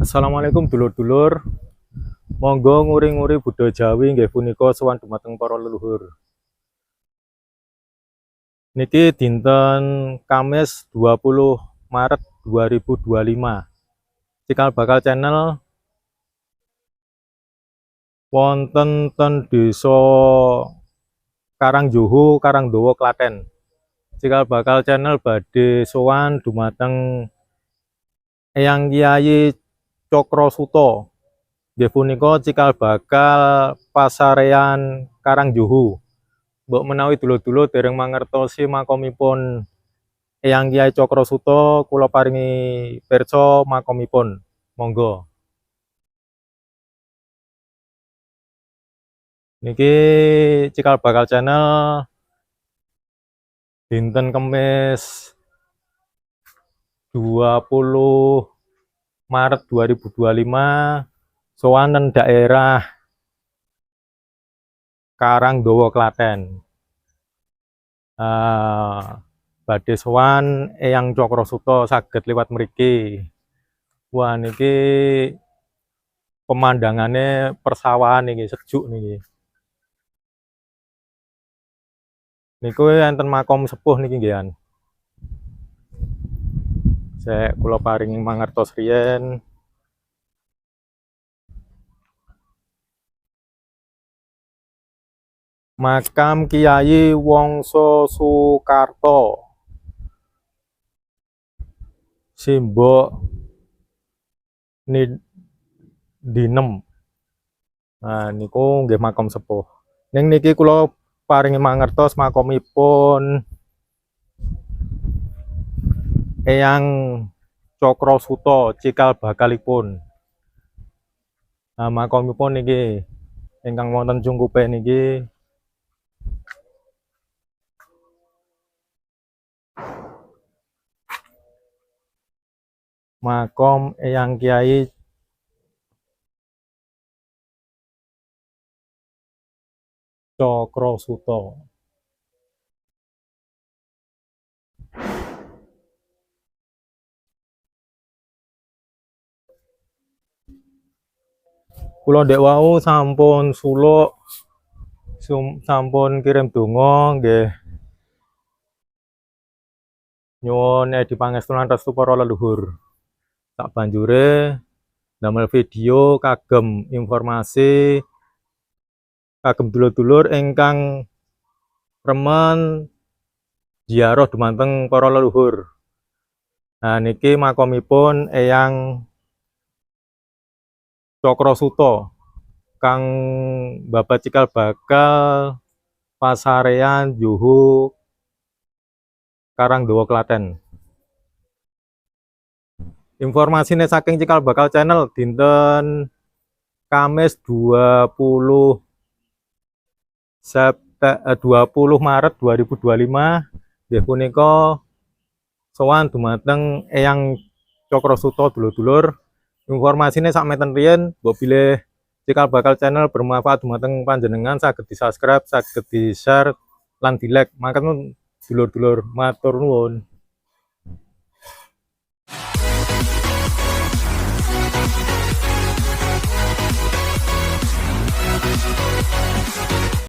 Assalamualaikum dulur-dulur. Monggo nguri-nguri budaya Jawi nggih punika sowan dumateng para leluhur. Niki dinten Kamis 20 Maret 2025. Cikal bakal channel wonten ten Desa Karangjoho, Karangdowo, Klaten. Cikal bakal channel badhe sowan dumateng Eyang Kyai Cokrosuto. Nggih punika cikal bakal pasarean Karangjoho. Mbok menawi dulur-dulur dereng mangertosi makomipun Eyang Kyai Cokrosuto, kula paringi pirsa makomipun. Monggo. Niki cikal bakal channel dinten Kamis 20 Maret 2025 sowanen daerah Karangdowo, Klaten. Badhe sowan Eyang Cokrosuto saged liwat mriki. Wah niki pemandangannya persawahan niki, sejuk niki. Niku enten makom sepuh niki nggih. Saya kula paringi mangertos riyen. Makam Kiai Wongso Soekarto. Simbok Dinem. Nah niku nggih makam sepuh. Ning niki kula paringi mangertos makomipun Eyang Cokrosuto cikal bakalipun. Nah makomipun niki ingkang wonten cungkupe niki makom Eyang Kyai Cokrosuto. Kula ndek wau sampun suluk sampun kirim donga nggih nyuwun edi pangestu lan restu para leluhur. Sak banjure damel video kagem informasi kagem dulur-dulur ingkang remen ziarah dumateng para leluhur. Nah niki makomipun Eyang Cokrosuto kang babat cikal bakal pasarean Joho Karangdowo, Klaten. Informasinya saking cikal bakal channel dinten Kamis 20 Maret 2025 nggih punika sowan dumateng Eyang Cokrosuto dulur-dulur. Informasinya sakmeten riyen, mbok bilih cikal bakal channel bermanfaat dumateng panjenengan saged di-subscribe, saged di-share lan di-like. Mangken dulur-dulur matur nuwun.